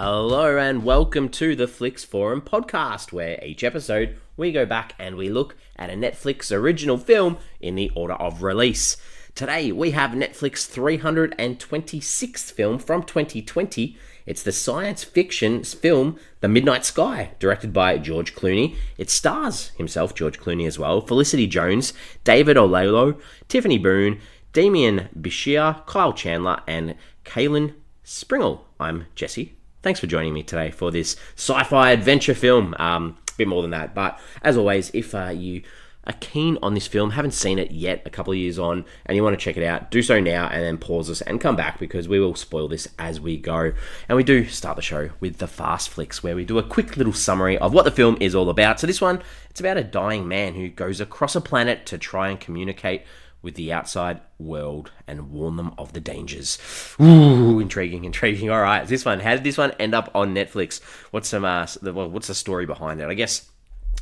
Hello and welcome to the Flix Forum podcast, where each episode we go back and we look at a Netflix original film in the order of release. Today we have Netflix 326th film from 2020. It's the science fiction film The Midnight Sky, directed by George Clooney. It stars himself, George Clooney as well, Felicity Jones, David Oyelowo, Tiffany Boone, Demian Bichir, Kyle Chandler and Caoilinn Springall. I'm Jesse. Thanks for joining me today for this sci-fi adventure film. A bit more than that, but as always, if you are keen on this film, haven't seen it yet, a couple of years on, and you want to check it out, do so now and then pause us and come back because we will spoil this as we go. And we do start the show with the Fast Flicks, where we do a quick little summary of what the film is all about. So this one, it's about a dying man who goes across a planet to try and communicate with the outside world and warn them of the dangers. Ooh, intriguing. All right, this one. How did this one end up on Netflix? What's the story behind it? I guess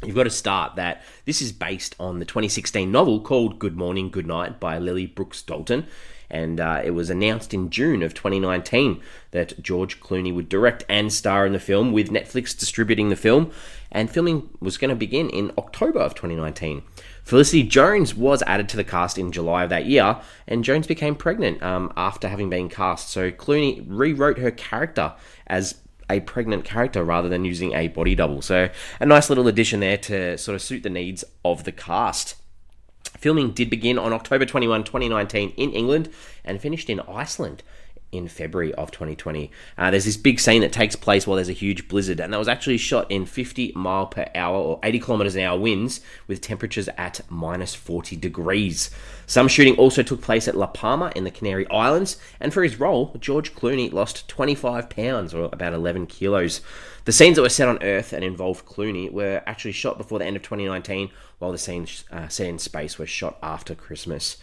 you've got to start that this is based on the 2016 novel called Good Morning, Good Night by Lily Brooks Dalton. And it was announced in June of 2019 that George Clooney would direct and star in the film, with Netflix distributing the film. And filming was going to begin in October of 2019. Felicity Jones was added to the cast in July of that year, and Jones became pregnant after having been cast. So Clooney rewrote her character as a pregnant character rather than using a body double. So a nice little addition there to sort of suit the needs of the cast. Filming did begin on October 21, 2019 in England and finished in Iceland in February of 2020. There's this big scene that takes place while there's a huge blizzard, and that was actually shot in 50 mile per hour or 80 kilometers an hour winds with temperatures at minus 40 degrees. Some shooting also took place at La Palma in the Canary Islands, and for his role, George Clooney lost 25 pounds or about 11 kilos. The scenes that were set on Earth and involved Clooney were actually shot before the end of 2019, while the scenes set in space were shot after Christmas.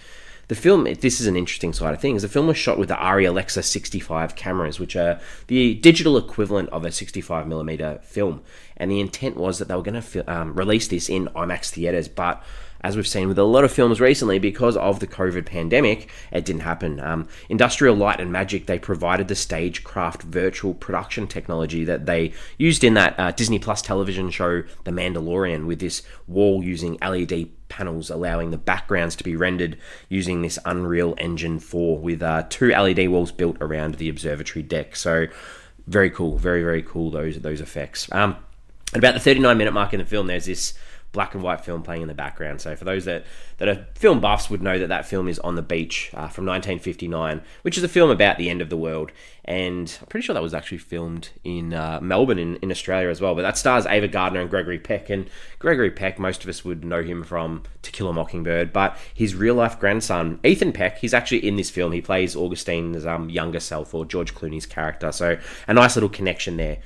The film, this is an interesting side of things, the film was shot with the Arri Alexa 65 cameras, which are the digital equivalent of a 65mm film. And the intent was that they were going to release this in IMAX theaters, but as we've seen with a lot of films recently, because of the COVID pandemic, it didn't happen. Industrial Light and Magic, they provided the stagecraft virtual production technology that they used in that Disney Plus television show, The Mandalorian, with this wall using LED panels, allowing the backgrounds to be rendered using this Unreal Engine 4 with 2 LED walls built around the observatory deck. So very cool, very, very cool, those effects. At about the 39-minute mark in the film, there's this black and white film playing in the background. So for those that are film buffs would know that film is On the Beach from 1959, which is a film about the end of the world. And I'm pretty sure that was actually filmed in Melbourne in Australia as well. But that stars Ava Gardner and Gregory Peck. And Gregory Peck, most of us would know him from To Kill a Mockingbird. But his real-life grandson, Ethan Peck, he's actually in this film. He plays Augustine's younger self, or George Clooney's character. So a nice little connection there.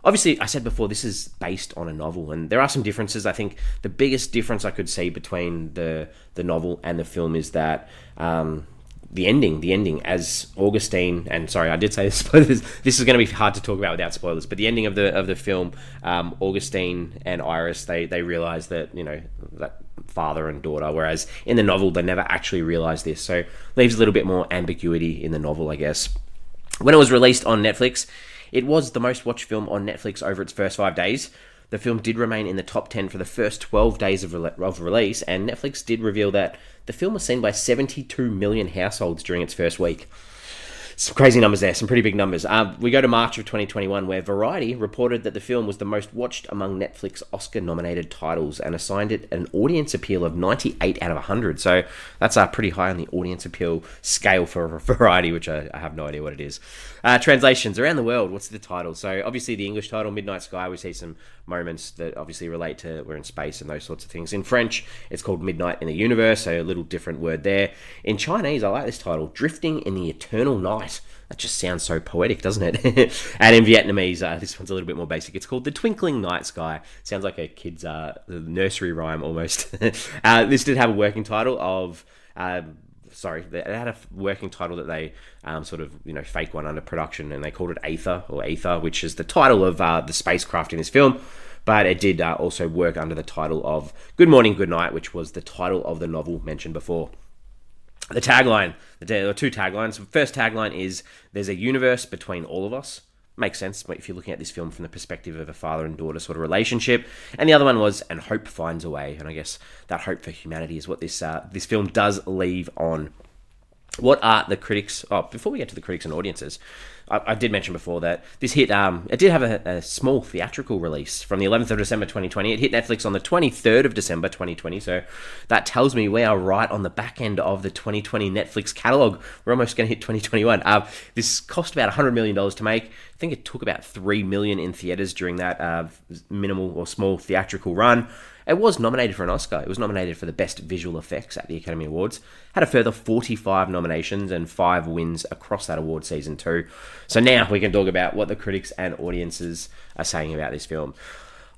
Obviously, I said before, this is based on a novel, and there are some differences. I think the biggest difference I could see between the novel and the film is that the ending, as Augustine, and sorry, I did say spoilers. This is going to be hard to talk about without spoilers, but the ending of the film, Augustine and Iris, they realize that, that father and daughter, whereas in the novel, they never actually realize this. So leaves a little bit more ambiguity in the novel, I guess. When it was released on Netflix, it was the most watched film on Netflix over its first 5 days. The film did remain in the top 10 for the first 12 days of release, and Netflix did reveal that the film was seen by 72 million households during its first week. Some crazy numbers there, some pretty big numbers. We go to March of 2021, where Variety reported that the film was the most watched among Netflix Oscar-nominated titles and assigned it an audience appeal of 98 out of 100. So that's pretty high on the audience appeal scale for Variety, which I have no idea what it is. Translations around the world, what's the title? So obviously the English title, Midnight Sky, we see some moments that obviously relate to we're in space and those sorts of things. In French, it's called Midnight in the Universe, so a little different word there. In Chinese, I like this title, Drifting in the Eternal Night. That just sounds so poetic, doesn't it? And in Vietnamese, this one's a little bit more basic. It's called The Twinkling Night Sky. Sounds like a kid's nursery rhyme almost. This did have a working title of... it had a working title that they fake one under production, and they called it Aether, which is the title of the spacecraft in this film. But it did also work under the title of Good Morning, Good Night, which was the title of the novel mentioned before. The tagline, there are two taglines. The first tagline is, there's a universe between all of us. makes sense if you're looking at this film from the perspective of a father and daughter sort of relationship. And the other one was And Hope Finds a Way, and I guess that hope for humanity is what this film does leave on. What are the critics... Oh, before we get to the critics and audiences, I did mention before that this hit... it did have a small theatrical release from the 11th of December 2020. It hit Netflix on the 23rd of December 2020, so that tells me we are right on the back end of the 2020 Netflix catalogue. We're almost going to hit 2021. This cost about $100 million to make. I think it took about $3 million in theatres during that minimal or small theatrical run. It was nominated for an Oscar. It was nominated for the Best Visual Effects at the Academy Awards. Had a further 45 nominations and 5 wins across that award season too. So now we can talk about what the critics and audiences are saying about this film.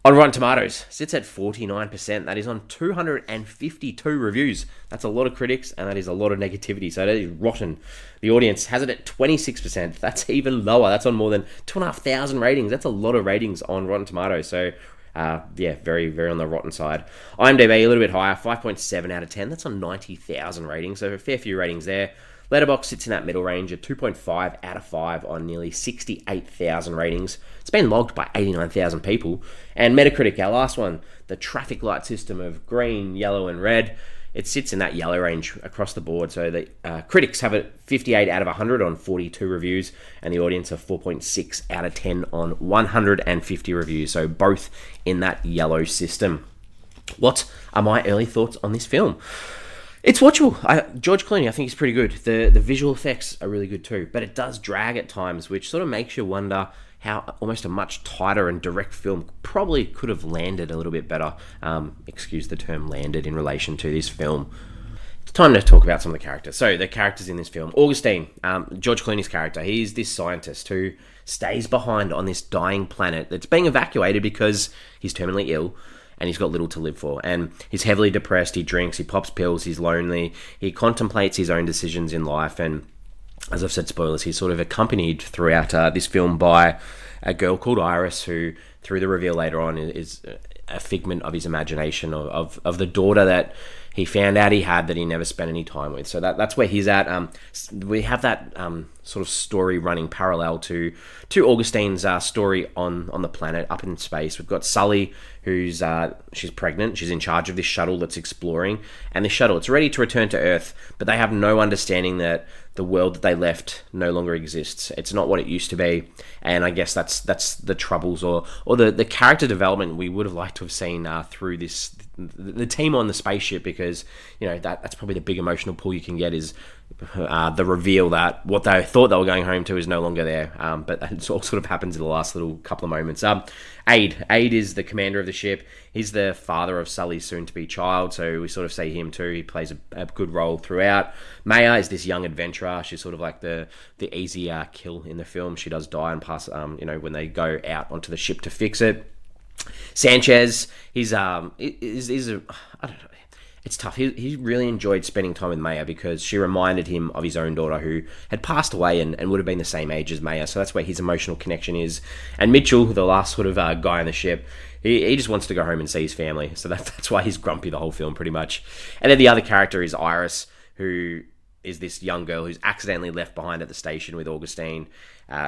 On Rotten Tomatoes, sits at 49%. That is on 252 reviews. That's a lot of critics, and that is a lot of negativity. So that is rotten. The audience has it at 26%. That's even lower. That's on more than 2,500 ratings. That's a lot of ratings on Rotten Tomatoes. So very, very on the rotten side. IMDb, a little bit higher, 5.7 out of 10. That's on 90,000 ratings, so a fair few ratings there. Letterboxd sits in that middle range at 2.5 out of 5 on nearly 68,000 ratings. It's been logged by 89,000 people. And Metacritic, our last one, the traffic light system of green, yellow, and red, it sits in that yellow range across the board. So the critics have it 58 out of 100 on 42 reviews, and the audience are 4.6 out of 10 on 150 reviews. So both in that yellow system. What are my early thoughts on this film? It's watchable. George Clooney, I think he's pretty good. The visual effects are really good too, but it does drag at times, which sort of makes you wonder how almost a much tighter and direct film probably could have landed a little bit better. Excuse the term landed in relation to this film. It's time to talk about some of the characters. So the characters in this film. Augustine, George Clooney's character, he's this scientist who stays behind on this dying planet that's being evacuated because he's terminally ill and he's got little to live for. And he's heavily depressed, he drinks, he pops pills, he's lonely, he contemplates his own decisions in life, and as I've said, spoilers, he's sort of accompanied throughout this film by a girl called Iris, who, through the reveal later on, is a figment of his imagination, of the daughter that he found out he had that he never spent any time with. So that's where he's at. We have that sort of story running parallel to Augustine's story on the planet up in space. We've got Sully, who's she's pregnant. She's in charge of this shuttle that's exploring, and this shuttle, it's ready to return to Earth, but they have no understanding that the world that they left no longer exists. It's not what it used to be, and I guess that's the troubles or the character development we would have liked to have seen through the team on the spaceship, because that's probably the big emotional pull you can get is the reveal that what they thought they were going home to is no longer there. But it all sort of happens in the last little couple of moments. Aid is the commander of the ship. He's the father of Sully's soon-to-be child, so we sort of see him too. He plays a good role throughout. Maya is this young adventurer. She's sort of like the easy kill in the film. She does die and pass, when they go out onto the ship to fix it. Sanchez, he's I don't know. It's tough. He really enjoyed spending time with Maya because she reminded him of his own daughter who had passed away and would have been the same age as Maya. So that's where his emotional connection is. And Mitchell, the last sort of guy on the ship, he just wants to go home and see his family. So that's why he's grumpy the whole film pretty much. And then the other character is Iris, who is this young girl who's accidentally left behind at the station with Augustine.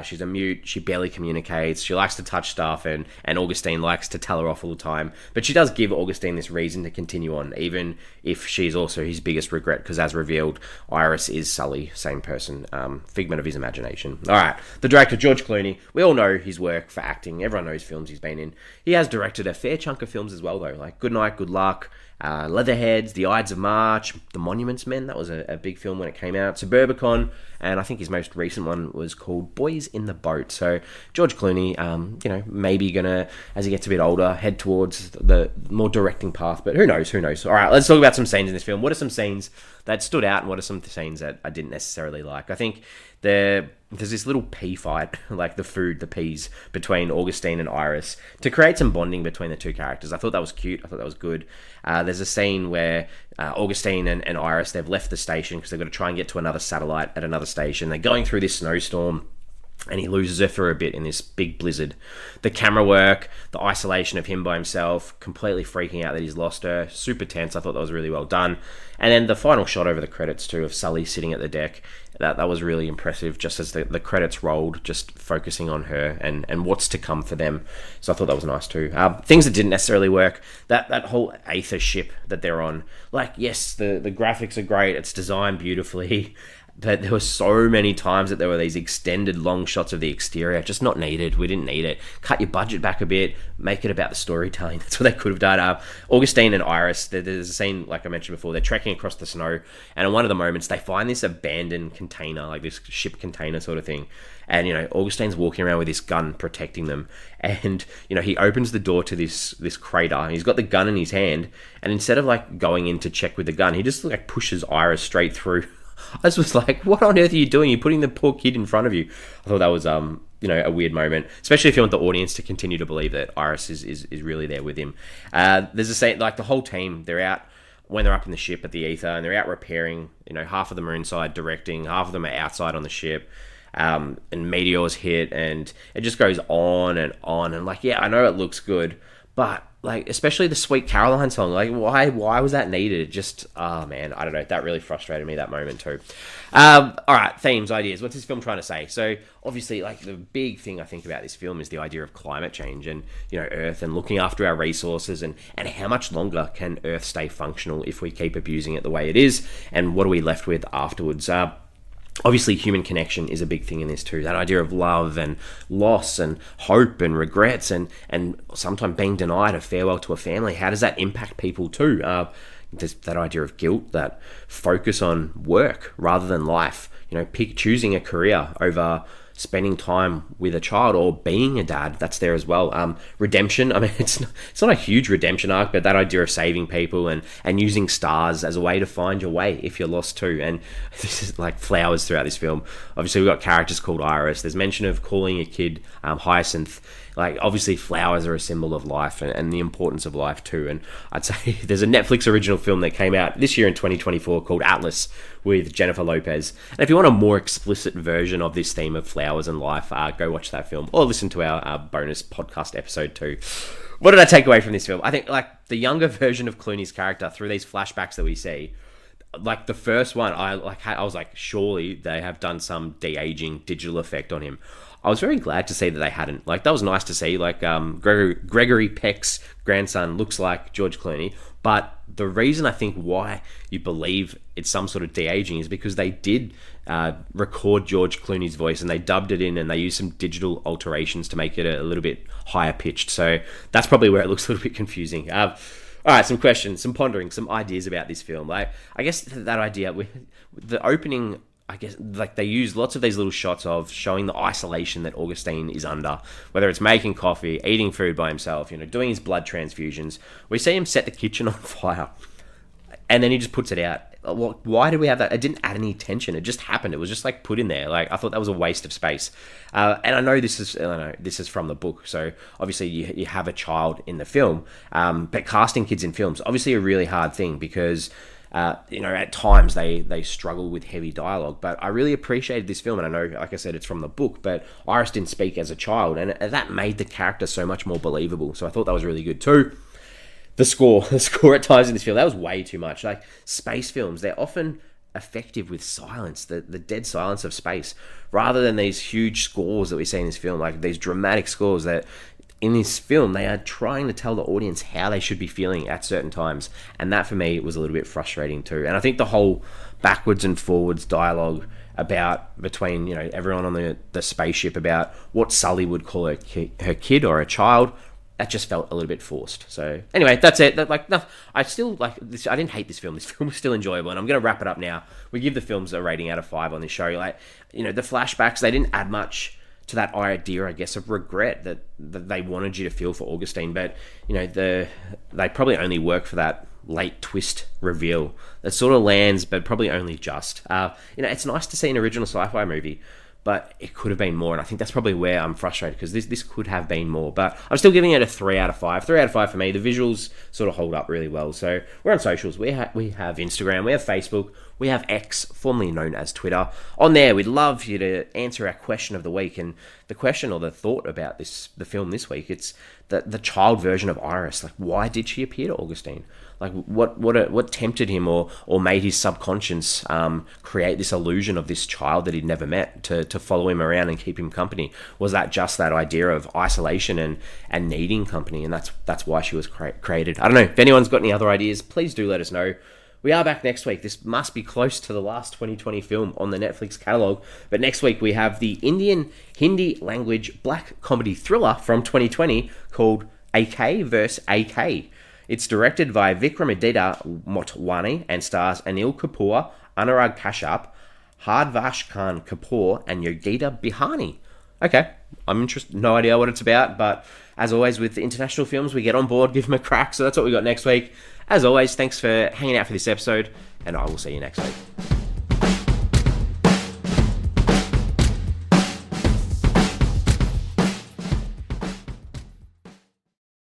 She's a mute, she barely communicates, she likes to touch stuff, and Augustine likes to tell her off all the time. But she does give Augustine this reason to continue on, even if she's also his biggest regret, because as revealed, Iris is Sully, same person, figment of his imagination. Alright, the director, George Clooney, we all know his work for acting, everyone knows films he's been in. He has directed a fair chunk of films as well though, like Good Night, Good Luck, Leatherheads, The Ides of March, The Monuments Men, that was a big film when it came out, Suburbicon, and I think his most recent one was called Boys in the Boat. So George Clooney, maybe gonna, as he gets a bit older, head towards the more directing path, but who knows? All right, let's talk about some scenes in this film. What are some scenes that stood out, and what are some scenes that I didn't necessarily like? I think there's this little pea fight, like the peas, between Augustine and Iris to create some bonding between the two characters. I thought that was cute. I thought that was good. There's a scene where Augustine and Iris, they've left the station because they've got to try and get to another satellite at another station. They're going through this snowstorm, and he loses her for a bit in this big blizzard. The camera work, the isolation of him by himself, completely freaking out that he's lost her, super tense. I thought that was really well done. And then the final shot over the credits too of Sully sitting at the deck, that was really impressive, just as the credits rolled, just focusing on her and what's to come for them. So I thought that was nice too. Things that didn't necessarily work, that whole Aether ship that they're on, like, yes, the graphics are great, it's designed beautifully, but there were so many times that there were these extended long shots of the exterior, just not needed. We didn't need it. Cut your budget back a bit, make it about the storytelling. That's what they could have done. Augustine and Iris, there's a scene, like I mentioned before, they're trekking across the snow, and in one of the moments, they find this abandoned container, like this ship container sort of thing. And, Augustine's walking around with this gun protecting them. And, he opens the door to this crater, and he's got the gun in his hand, and instead of, like, going in to check with the gun, he just, like, pushes Iris straight through. I just was like, what on earth are you doing? You're putting the poor kid in front of you. I thought that was, a weird moment, especially if you want the audience to continue to believe that Iris is really there with him. There's a scene, like the whole team, they're out when they're up in the ship at the Aether, and they're out repairing. Half of them are inside directing, half of them are outside on the ship. And meteors hit, and it just goes on. And like, yeah, I know it looks good, but like, especially the Sweet Caroline song, like, why was that needed? Just, man, I don't know. That really frustrated me, that moment too. All right, themes, ideas. What's this film trying to say? So obviously, like, the big thing I think about this film is the idea of climate change and, Earth, and looking after our resources, and how much longer can Earth stay functional if we keep abusing it the way it is, and what are we left with afterwards? Obviously, human connection is a big thing in this too. That idea of love and loss and hope and regrets and sometimes being denied a farewell to a family. How does that impact people too? There's that idea of guilt, that focus on work rather than life. Choosing a career over spending time with a child or being a dad, that's there as well. Redemption, I mean, it's not a huge redemption arc, but that idea of saving people and using stars as a way to find your way if you're lost too. And this is like flowers throughout this film. Obviously, we've got characters called Iris. There's mention of calling a kid Hyacinth. Like, obviously, flowers are a symbol of life and the importance of life too. And I'd say there's a Netflix original film that came out this year in 2024 called Atlas with Jennifer Lopez. And if you want a more explicit version of this theme of flowers and life, go watch that film or listen to our bonus podcast episode too. What did I take away from this film? I think, like, the younger version of Clooney's character through these flashbacks that we see, like the first one, I was like, surely they have done some de-aging digital effect on him. I was very glad to see that they hadn't. Like, that was nice to see. Like, Gregory Peck's grandson looks like George Clooney, but the reason I think why you believe it's some sort of de-aging is because they did record George Clooney's voice, and they dubbed it in, and they used some digital alterations to make it a little bit higher pitched. So that's probably where it looks a little bit confusing. All right, some questions, some pondering, some ideas about this film. Like, I guess that idea with the opening, I guess, like, they use lots of these little shots of showing the isolation that Augustine is under, whether it's making coffee, eating food by himself, doing his blood transfusions. We see him set the kitchen on fire, and then he just puts it out. Well, why did we have that? It didn't add any tension. It just happened. It was just like put in there. Like, I thought that was a waste of space. And I know this is from the book, so obviously you have a child in the film, but casting kids in films obviously a really hard thing because at times they struggle with heavy dialogue. But I really appreciated this film, and I know, like I said, it's from the book, but Iris didn't speak as a child, and that made the character so much more believable. So I thought that was really good too. The score at times in this film, that was way too much. Like, space films, they're often effective with silence, the dead silence of space, rather than these huge scores that we see in this film, like these dramatic scores that in this film, they are trying to tell the audience how they should be feeling at certain times. And that, for me, was a little bit frustrating too. And I think the whole backwards and forwards dialogue between everyone on the spaceship about what Sully would call her kid or a child, that just felt a little bit forced. So anyway, that's it. I still like this. I didn't hate this film. This film was still enjoyable, and I'm going to wrap it up now. We give the films a rating out of 5 on this show. Like, the flashbacks, they didn't add much to that idea, I guess, of regret that they wanted you to feel for Augustine. But they probably only work for that late twist reveal that sort of lands, but probably only just. It's nice to see an original sci-fi movie, but it could have been more, and I think that's probably where I'm frustrated, because this could have been more. But I'm still giving it a 3 out of 5. 3 out of 5 for me. The visuals sort of hold up really well. So we're on socials. We have Instagram, we have Facebook, we have X, formerly known as Twitter. On there, we'd love you to answer our question of the week, and the question or the thought about the film this week, it's the child version of Iris. Like, why did she appear to Augustine? Like, what tempted him or made his subconscious create this illusion of this child that he'd never met to follow him around and keep him company? Was that just that idea of isolation and needing company, and that's why she was created? I don't know. If anyone's got any other ideas, please do let us know. We are back next week. This must be close to the last 2020 film on the Netflix catalogue. But next week we have the Indian Hindi language black comedy thriller from 2020 called AK vs. AK. It's directed by Vikramaditya Motwani and stars Anil Kapoor, Anurag Kashyap, Hardvash Khan Kapoor, and Yogita Bihani. Okay, I'm interested. No idea what it's about, but as always with international films, we get on board, give them a crack. So that's what we got next week. As always, thanks for hanging out for this episode, and I will see you next week.